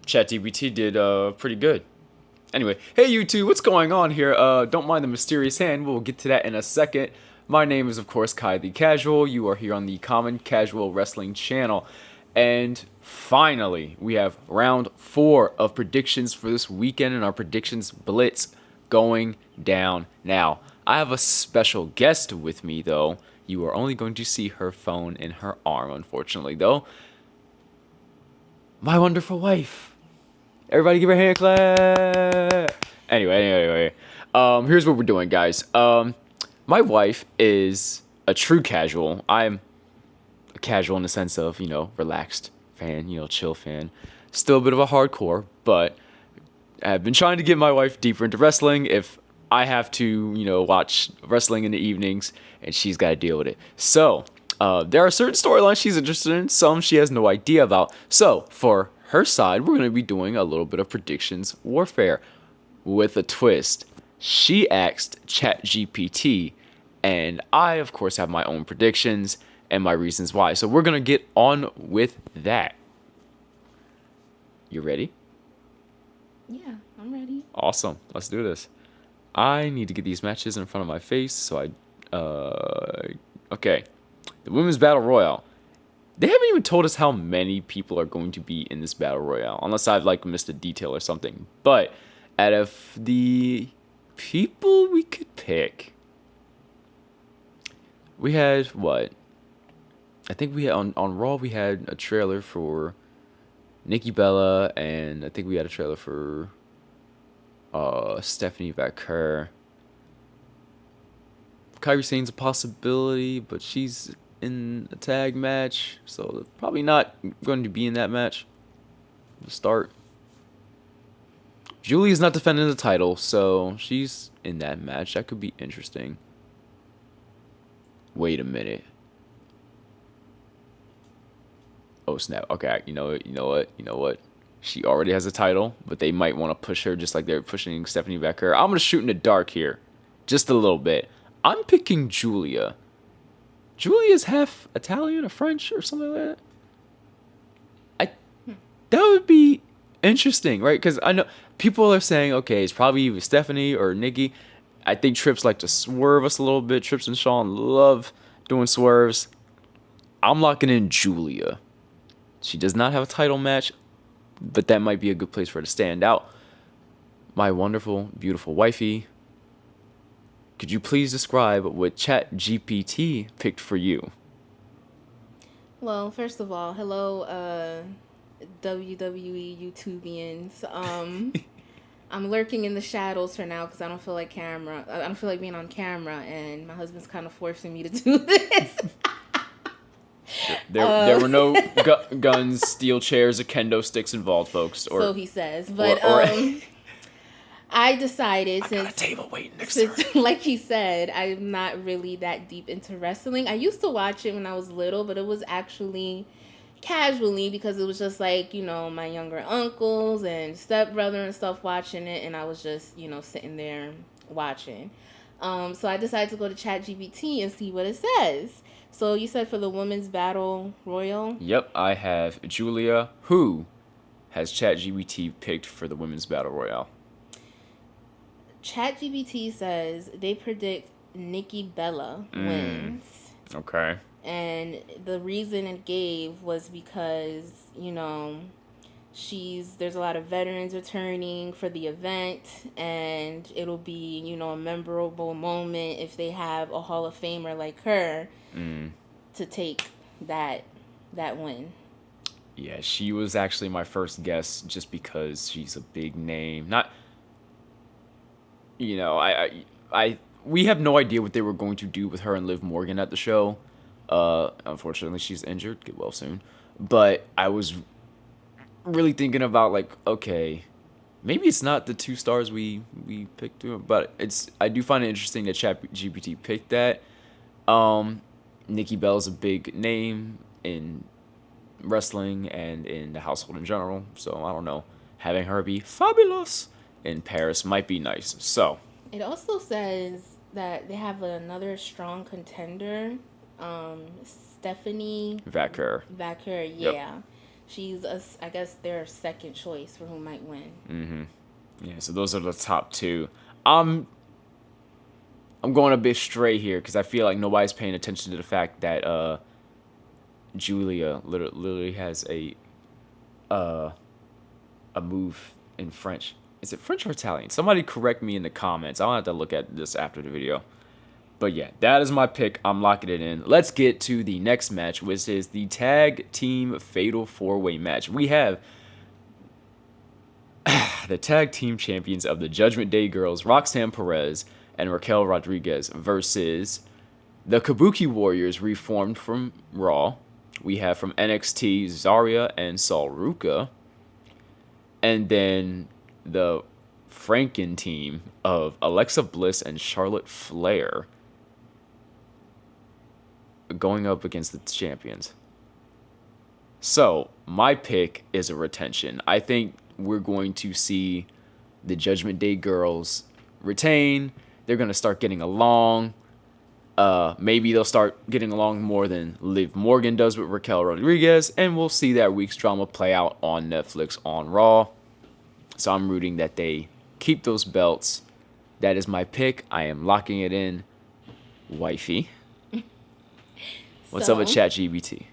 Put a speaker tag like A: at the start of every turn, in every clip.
A: ChatGPT did pretty good. Anyway, hey YouTube, what's going on here? Don't mind the mysterious hand. We'll get to that in a second. My name is, of course, Kai the Casual. You are here on the Common Casual Wrestling channel. And finally, we have round 4 of predictions for this weekend and our predictions blitz going down now. I have a special guest with me, though. You are only going to see her phone in her arm, unfortunately, though. My wonderful wife. Everybody give her a hand clap. Anyway. Here's what we're doing, guys. My wife is a true casual. I'm a casual in the sense of, relaxed fan, chill fan. Still a bit of a hardcore, but I've been trying to get my wife deeper into wrestling. If I have to, watch wrestling in the evenings, and she's got to deal with it. So, there are certain storylines she's interested in, some she has no idea about. So, for her side, we're going to be doing a little bit of predictions warfare with a twist. She asked ChatGPT, and I, of course, have my own predictions and my reasons why. So we're going to get on with that. You ready?
B: Yeah, I'm ready.
A: Awesome. Let's do this. I need to get these matches in front of my face, so okay. The Women's Battle Royale. They haven't even told us how many people are going to be in this Battle Royale, unless I've, missed a detail or something. But out of the people we could pick, we had, what? I think we had, on Raw, we had a trailer for Nikki Bella, and I think we had a trailer for Stephanie Vaquer. Kairi Sane's a possibility, but she's in a tag match, so probably not going to be in that match to start. Giulia's not defending the title, so she's in that match. That could be interesting. Wait a minute. Oh snap. Okay, you know what? She already has a title, but they might want to push her just like they're pushing Stephanie Vaquer. I'm gonna shoot in the dark here, just a little bit. I'm picking Giulia. Giulia's half Italian or French or something like that. That would be interesting, right? Because I know people are saying, okay, it's probably either Stephanie or Nikki. I think Trips like to swerve us a little bit. Trips and Sean love doing swerves. I'm locking in Giulia. She does not have a title match, but that might be a good place for her to stand out. My wonderful, beautiful wifey. Could you please describe what ChatGPT picked for you?
B: Well, first of all, hello, WWE YouTubians. I'm lurking in the shadows for now because I don't feel like being on camera, and my husband's kind of forcing me to do this.
A: There were no guns, steel chairs, or kendo sticks involved, folks.
B: So he says, but I decided
A: I got a table waiting next
B: since,
A: to her.
B: like he said, I'm not really that deep into wrestling. I used to watch it when I was little, but it was actually casually because it was just like, my younger uncles and stepbrother and stuff watching it, and I was just, sitting there watching. So I decided to go to ChatGPT and see what it says. So you said for the Women's Battle Royal?
A: Yep, I have Giulia, who has ChatGPT picked for the Women's Battle Royale.
B: ChatGPT says they predict Nikki Bella wins.
A: Okay.
B: And the reason it gave was because, there's a lot of veterans returning for the event, and it'll be, a memorable moment if they have a Hall of Famer like her to take that win.
A: Yeah, she was actually my first guess just because she's a big name. Not, we have no idea what they were going to do with her and Liv Morgan at the show. Unfortunately, she's injured. Get well soon. But I was really thinking about okay, maybe it's not the 2 stars we picked, but I do find it interesting that ChatGPT picked that. Nikki Bella's a big name in wrestling and in the household in general, so I don't know. Having her be fabulous in Paris might be nice. So
B: it also says that they have another strong contender, Stephanie
A: Vaquer.
B: Yeah. Yep. she's I guess their second choice for who might win.
A: Yeah, so those are the top two. I'm going a bit stray here because I feel like nobody's paying attention to the fact that Giulia literally has a move in French. Is it French or Italian? Somebody correct me in the comments. I'll have to look at this after the video. But yeah, that is my pick. I'm locking it in. Let's get to the next match, which is the Tag Team Fatal 4-Way match. We have the Tag Team Champions of the Judgment Day Girls, Roxanne Perez and Raquel Rodriguez, versus the Kabuki Warriors, reformed from Raw. We have from NXT, Zarya and Sol Ruka. And then the Franken team of Alexa Bliss and Charlotte Flair going up against the champions. So, my pick is a retention. I think we're going to see the Judgment Day girls retain. They're going to start getting along. Maybe they'll start getting along more than Liv Morgan does with Raquel Rodriguez, and we'll see that week's drama play out on Netflix on Raw. So I'm rooting that they keep those belts. That is my pick. I am locking it in. Wifey. What's up with ChatGPT?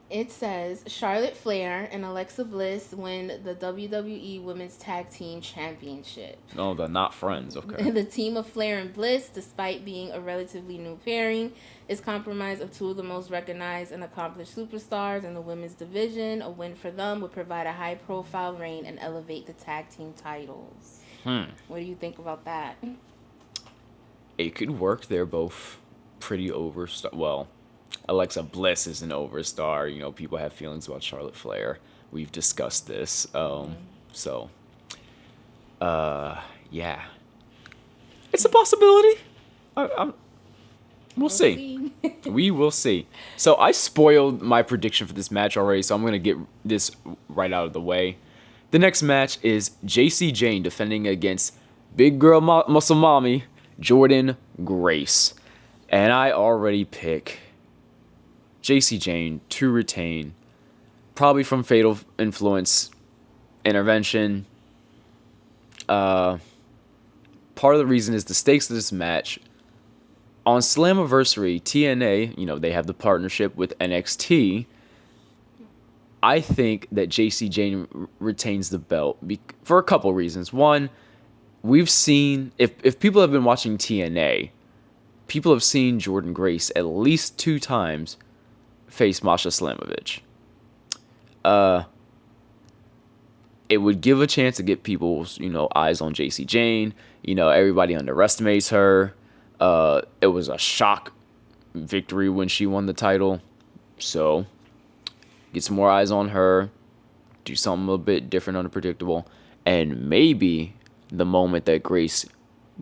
B: It says Charlotte Flair and Alexa Bliss win the WWE Women's Tag Team Championship.
A: Oh, they're not friends. Okay.
B: The team of Flair and Bliss, despite being a relatively new pairing, is comprised of two of the most recognized and accomplished superstars in the women's division. A win for them would provide a high-profile reign and elevate the tag team titles. What do you think about that?
A: It could work. They're both pretty overstar. Well, Alexa Bliss is an overstar. You know, people have feelings about Charlotte Flair. We've discussed this. So, yeah. It's a possibility. We'll see. We will see. So I spoiled my prediction for this match already, so I'm going to get this right out of the way. The next match is JC Jane defending against Big Girl Muscle Mommy, Jordynne Grace. And I already pick JC Jane to retain, probably from Fatal Influence Intervention. Part of the reason is the stakes of this match. On Slammiversary, TNA, you know, they have the partnership with NXT. I think that JC Jane retains the belt for a couple reasons. One, we've seen, if people have been watching TNA, people have seen Jordynne Grace at least 2 times face Masha Slamovich. It would give a chance to get people's, you know, eyes on JC Jane. You know, everybody underestimates her. It was a shock victory when she won the title. So, get some more eyes on her. Do something a little bit different, unpredictable. And maybe the moment that Grace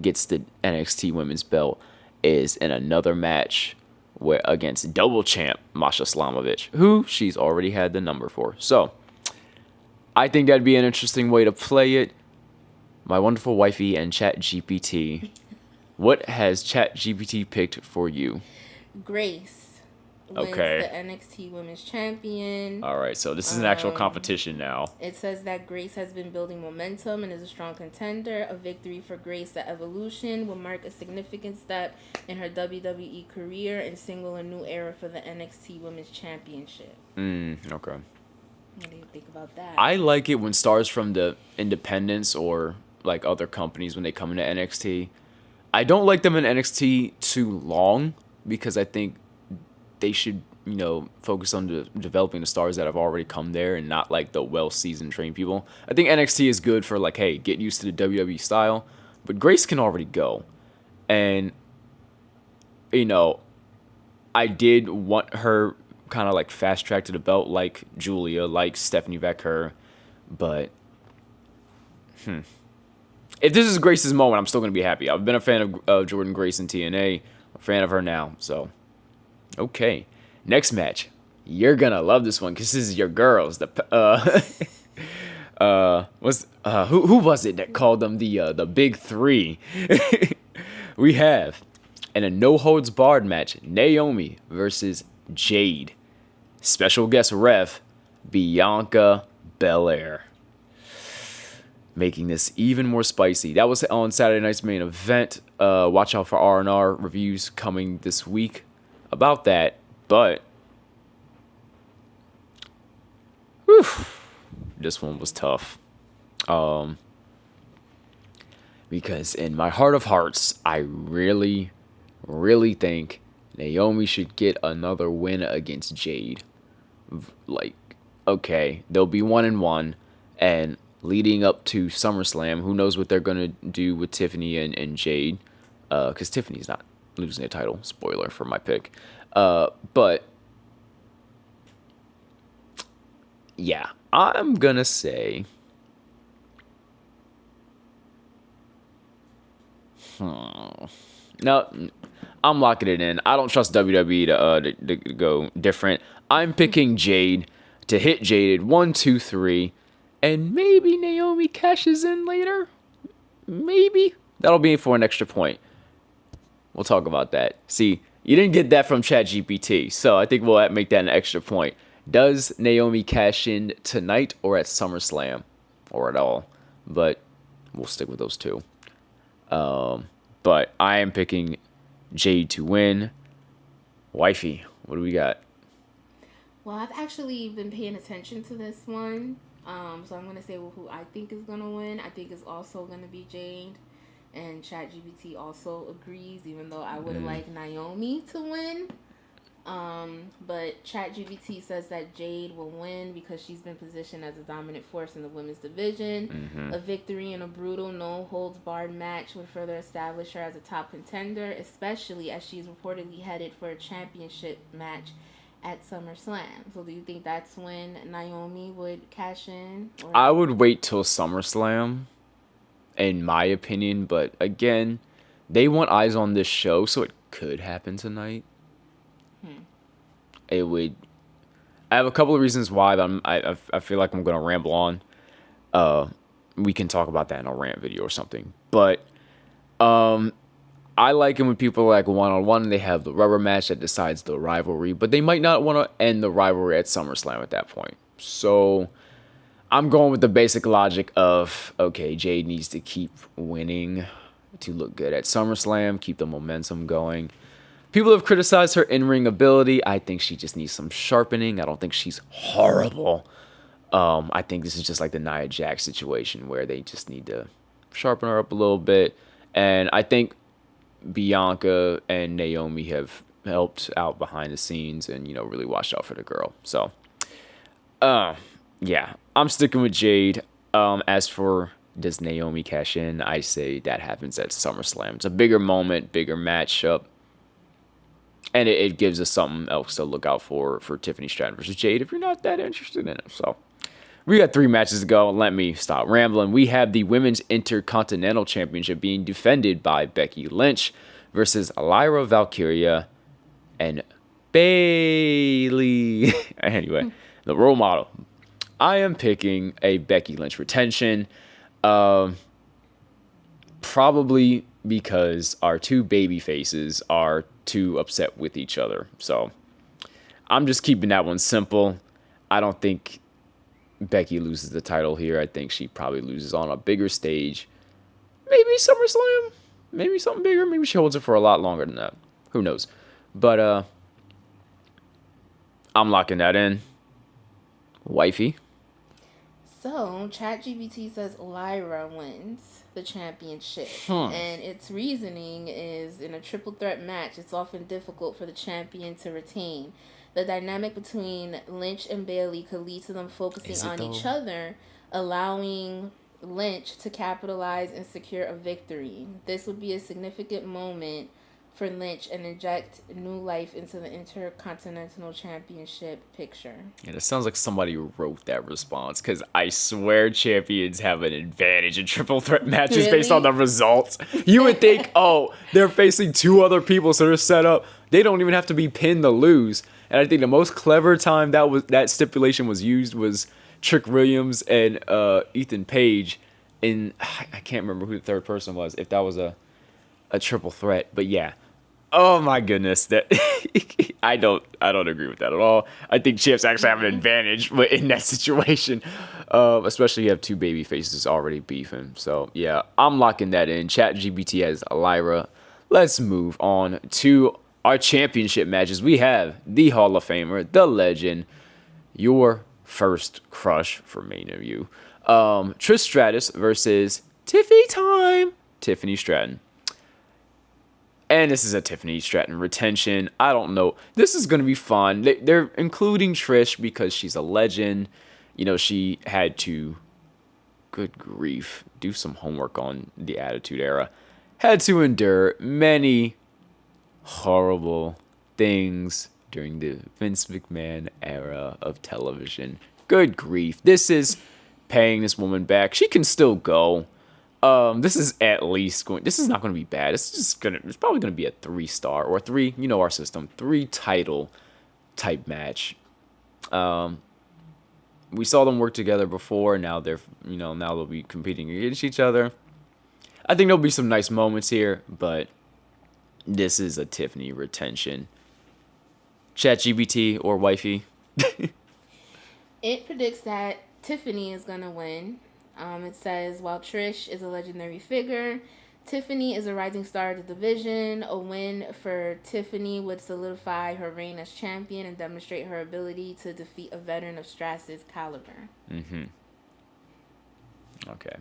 A: gets the NXT Women's belt is in another match against double champ Masha Slamovich, who she's already had the number for. So, I think that'd be an interesting way to play it. My wonderful wifey and ChatGPT. What has ChatGPT picked for you?
B: Grace wins the NXT Women's Champion.
A: All right, so this is an actual competition now.
B: It says that Grace has been building momentum and is a strong contender. A victory for Grace at Evolution will mark a significant step in her WWE career and signal a new era for the NXT Women's Championship.
A: Okay.
B: What do you think about that?
A: I like it when stars from the independents or like other companies, when they come into NXT. I don't like them in NXT too long because I think they should, you know, focus on developing the stars that have already come there and not like the well-seasoned trained people. I think NXT is good for like, hey, get used to the WWE style, but Grace can already go. And, you know, I did want her kind of like fast track to the belt like Giulia, like Stephanie Vaquer, but if this is Grace's moment, I'm still going to be happy. I've been a fan of Jordynne Grace in TNA. I'm a fan of her now. So, okay. Next match. You're going to love this one because this is your girls. Who was it that called them the Big Three? We have, in a no-holds-barred match, Naomi versus Jade. special guest ref, Bianca Belair. Making this even more spicy. That was on Saturday night's main event. Watch out for R&R reviews coming this week about that. But whew, this one was tough. Because in my heart of hearts, I really, really think Naomi should get another win against Jade. Like, okay, they'll be 1-1, and leading up to SummerSlam, who knows what they're gonna do with Tiffany and Jade, because Tiffany's not losing a title. Spoiler for my pick, but yeah, I'm gonna say. No, I'm locking it in. I don't trust WWE to go different. I'm picking Jade to hit Jaded 1, 2, 3, and maybe Naomi cashes in later. Maybe that'll be for an extra point. We'll talk about that. See, you didn't get that from ChatGPT, so I think we'll make that an extra point. Does Naomi cash in tonight or at SummerSlam, or at all? But we'll stick with those two. But I am picking Jade to win. Wifey, what do we got?
B: Well, I've actually been paying attention to this one. So I'm going to say who I think is going to win. I think it's also going to be Jade. And ChatGPT also agrees, even though I would like Naomi to win. But ChatGPT says that Jade will win because she's been positioned as a dominant force in the women's division. A victory in a brutal, no-holds-barred match would further establish her as a top contender, especially as she's reportedly headed for a championship match at SummerSlam. So do you think that's when Naomi would cash in? Or?
A: I would wait till SummerSlam, in my opinion. But again, they want eyes on this show, so it could happen tonight. It would. I have a couple of reasons why, but I feel like I'm gonna ramble on. We can talk about that in a rant video or something. But I like it when people are like 1-on-1 and they have the rubber match that decides the rivalry, but they might not want to end the rivalry at SummerSlam at that point. So I'm going with the basic logic of, okay, Jade needs to keep winning to look good at SummerSlam, keep the momentum going. People have criticized her in-ring ability. I think she just needs some sharpening. I don't think she's horrible. I think this is just like the Nia Jax situation where they just need to sharpen her up a little bit. And I think Bianca and Naomi have helped out behind the scenes and, really watched out for the girl. So, yeah, I'm sticking with Jade. As for does Naomi cash in, I say that happens at SummerSlam. It's a bigger moment, bigger matchup. And it gives us something else to look out for Tiffany Stratton versus Jade if you're not that interested in it. So we got 3 matches to go. Let me stop rambling. We have the Women's Intercontinental Championship being defended by Becky Lynch versus Lyra Valkyria and Bayley. Anyway, the role model. I am picking a Becky Lynch retention. Probably because our 2 baby faces are too upset with each other. So I'm just keeping that one simple. I don't think Becky loses the title here. I think she probably loses on a bigger stage. Maybe SummerSlam. Maybe something bigger. Maybe she holds it for a lot longer than that. Who knows? But I'm locking that in. Wifey.
B: So, ChatGPT says Lyra wins the championship. And its reasoning is in a triple threat match, it's often difficult for the champion to retain. The dynamic between Lynch and Bayley could lead to them focusing on each other, allowing Lynch to capitalize and secure a victory. This would be a significant moment for Lynch and inject new life into the Intercontinental Championship picture.
A: And it sounds like somebody wrote that response, because I swear champions have an advantage in triple threat matches based on the results. You would think, oh, they're facing 2 other people, so they're set up. They don't even have to be pinned to lose. And I think the most clever time that stipulation was used was Trick Williams and Ethan Page. I can't remember who the third person was, if that was a triple threat. But yeah, Oh my goodness, that I don't agree with that at all. I think champs actually have an advantage in that situation, especially you have two baby faces already beefing. So yeah, I'm locking that in. ChatGPT has Lyra. Let's move on to our championship matches. We have the Hall of Famer, the legend, your first crush for many of you, Trish Stratus versus Tiffany Time, Tiffany Stratton. And this is a Tiffany Stratton retention. I don't know. This is going to be fun. They're including Trish because she's a legend. You know, she had to, good grief, do some homework on the Attitude Era. Had to endure many horrible things during the Vince McMahon era of television. Good grief. This is paying this woman back. She can still go. This is at least going. This is not going to be bad. It's probably going to be a 3-star or 3. You know our system, 3 title type match. We saw them work together before. Now now they'll be competing against each other. I think there'll be some nice moments here, but this is a Tiffany retention. ChatGPT or WIFEY.
B: It predicts that Tiffany is going to win. It says, while Trish is a legendary figure, Tiffany is a rising star of the division. A win for Tiffany would solidify her reign as champion and demonstrate her ability to defeat a veteran of Stratus' caliber.
A: Okay.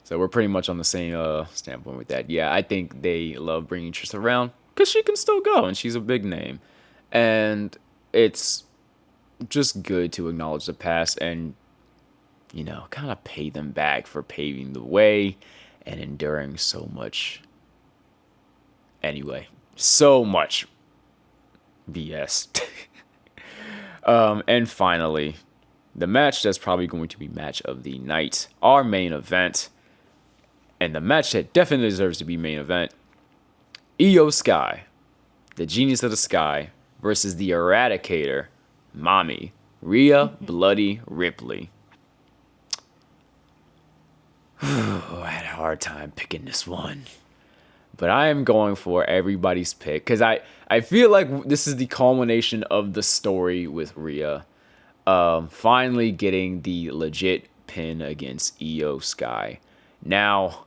A: So we're pretty much on the same standpoint with that. Yeah, I think they love bringing Trish around because she can still go and she's a big name. And it's just good to acknowledge the past and kind of pay them back for paving the way and enduring so much. Anyway, so much BS. And finally, the match that's probably going to be match of the night, our main event, and the match that definitely deserves to be main event, Io Sky, the Genius of the Sky, versus the Eradicator, Mommy, Rhea Bloody Ripley. I had a hard time picking this one. But I am going for everybody's pick because I feel like this is the culmination of the story with Rhea. Finally getting the legit pin against Io Sky. Now,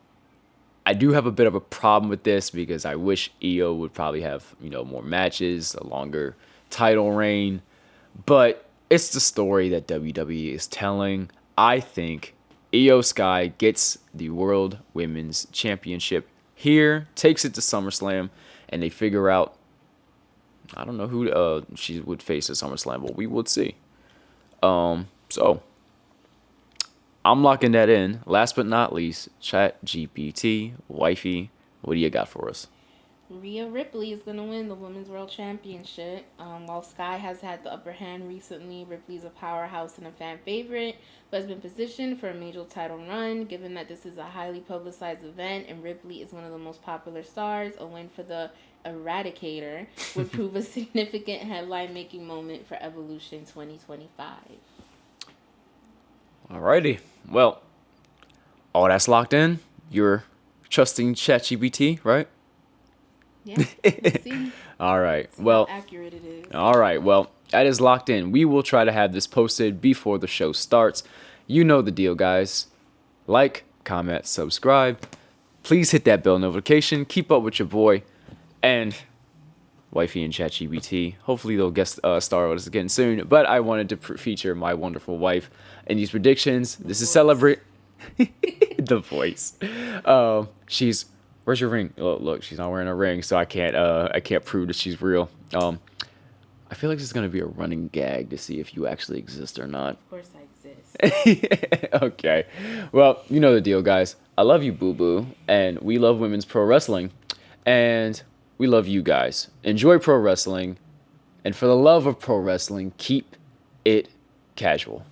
A: I do have a bit of a problem with this because I wish Io would probably have, more matches, a longer title reign. But it's the story that WWE is telling. I think Io Sky gets the World Women's Championship here, takes it to SummerSlam, and they figure out, I don't know who she would face at SummerSlam, but we would see. So I'm locking that in. Last but not least, ChatGPT, WIFEY, what do you got for us?
B: Rhea Ripley is going to win the Women's World Championship. While Sky has had the upper hand recently, Ripley's a powerhouse and a fan favorite, but has been positioned for a major title run. Given that this is a highly publicized event and Ripley is one of the most popular stars, a win for the Eradicator would prove a significant headline-making moment for Evolution 2025.
A: Alrighty. Well, all that's locked in. You're trusting ChatGPT, right?
B: Yeah, let's see.
A: All right. Well,
B: how accurate it is.
A: All right. Well, that is locked in. We will try to have this posted before the show starts. You know the deal, guys. Like, comment, subscribe. Please hit that bell notification. Keep up with your boy and WIFEY and ChatGPT. Hopefully they'll guest star with us again soon. But I wanted to feature my wonderful wife in these predictions. This is celebrate the voice. She's. Where's your ring? Oh, look, she's not wearing a ring, so I can't prove that she's real. I feel like this is gonna be a running gag to see if you actually exist or not.
B: Of course I exist.
A: Okay. Well, you know the deal, guys. I love you, boo-boo, and we love women's pro wrestling, and we love you guys. Enjoy pro wrestling, and for the love of pro wrestling, keep it casual.